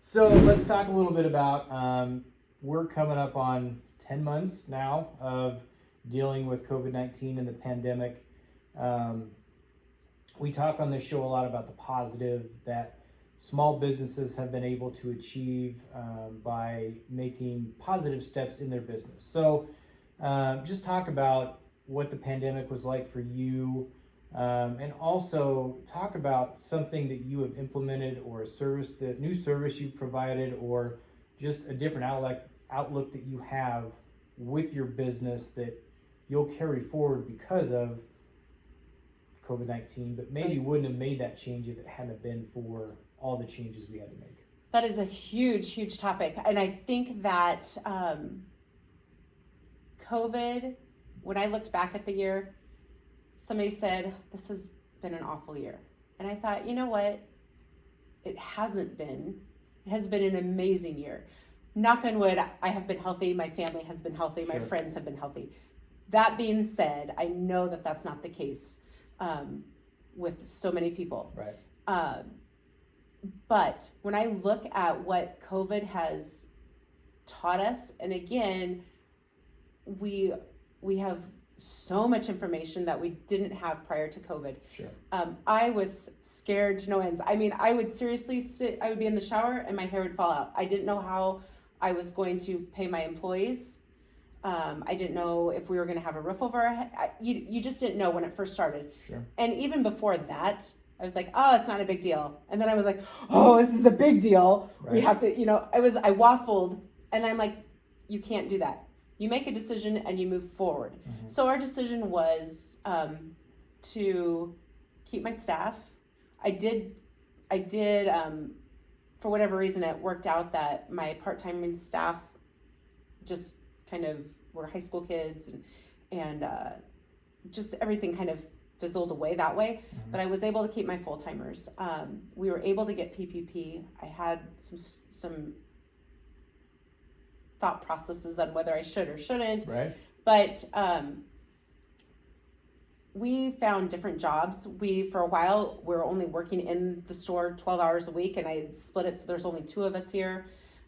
So let's talk a little bit about, we're coming up on 10 months now of dealing with COVID-19 and the pandemic. We talk on this show a lot about the positive that small businesses have been able to achieve by making positive steps in their business. So just talk about what the pandemic was like for you, and also talk about something that you have implemented or a service, the new service you provided, or just a different outlook that you have with your business that you'll carry forward because of COVID-19, but maybe wouldn't have made that change if it hadn't been for all the changes we had to make. That is a huge, huge topic. And I think that COVID, when I looked back at the year, somebody said, this has been an awful year. And I thought, you know what? It hasn't been. It has been an amazing year. Knock on wood, I have been healthy. My family has been healthy. Sure. My friends have been healthy. That being said, I know that that's not the case with so many people. Right. But when I look at what COVID has taught us, and again, we have so much information that we didn't have prior to COVID. Sure. I was scared to no ends. I mean, I would seriously I would be in the shower and my hair would fall out. I didn't know how I was going to pay my employees. I didn't know if we were going to have a roof over our head. You just didn't know when it first started. Sure. And even before that, I was like, oh, it's not a big deal. And then I was like, oh, this is a big deal. Right. We have to, I waffled, and I'm like, you can't do that. You make a decision and you move forward. Mm-hmm. So our decision was to keep my staff. I did, for whatever reason, it worked out that my part-time staff just kind of were high school kids, and just everything kind of fizzled away that way. Mm-hmm. But I was able to keep my full-timers. We were able to get PPP. I had some thought processes on whether I should or shouldn't. Right. But we found different jobs. For a while, we're only working in the store 12 hours a week, and I split it so there's only 2 of us here.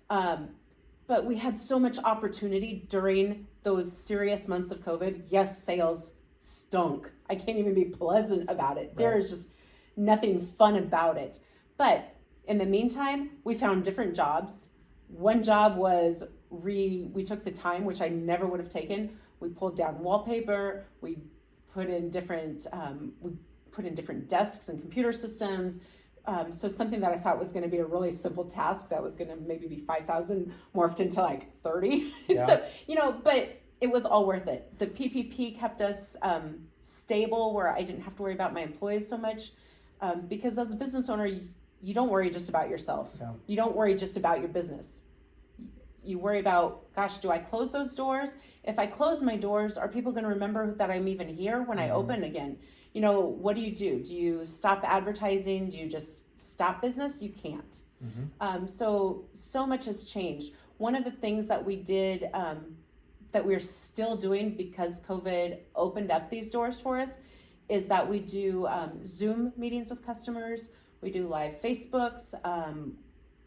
But we had so much opportunity during those serious months of COVID. Yes, sales stunk. I can't even be pleasant about it. Right. There is just nothing fun about it. But in the meantime, we found different jobs. One job was we took the time, which I never would have taken. We pulled down wallpaper. We put in different desks and computer systems. So something that I thought was going to be a really simple task that was going to maybe be 5,000 morphed into like 30. Yeah. So, but it was all worth it. The PPP kept us stable, where I didn't have to worry about my employees so much. Because as a business owner, you don't worry just about yourself. No. You don't worry just about your business. You worry about, gosh, do I close those doors? If I close my doors, are people going to remember that I'm even here when I open again? What do? Do you stop advertising? Do you just stop business? You can't. Mm-hmm. So much has changed. One of the things that we did, that we're still doing because COVID opened up these doors for us, is that we do Zoom meetings with customers. We do live Facebooks,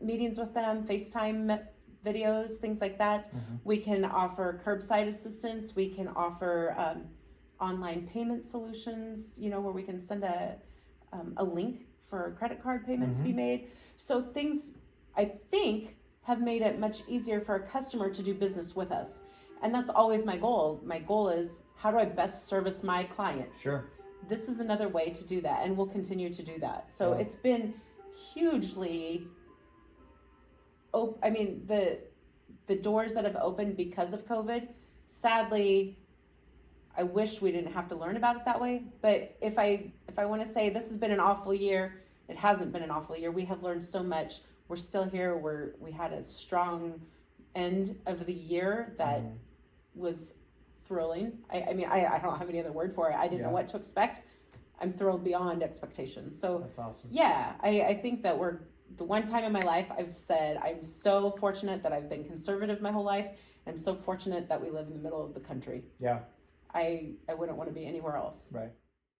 meetings with them, FaceTime videos, things like that. Mm-hmm. We can offer curbside assistance. We can offer online payment solutions, where we can send a link for credit card payment to be made. So things, I think, have made it much easier for a customer to do business with us. And that's always my goal. My goal is, how do I best service my client? Sure. This is another way to do that, and we'll continue to do that. So It's been hugely, the doors that have opened because of COVID, sadly, I wish we didn't have to learn about it that way. But if I want to say this has been an awful year, it hasn't been an awful year. We have learned so much. We're still here. We had a strong end of the year that was thrilling. I don't have any other word for it. I didn't know what to expect. I'm thrilled beyond expectation. So that's awesome. Yeah, I think that we're the one time in my life I've said I'm so fortunate that I've been conservative my whole life. I'm so fortunate that we live in the middle of the country. Yeah. I wouldn't want to be anywhere else. Right.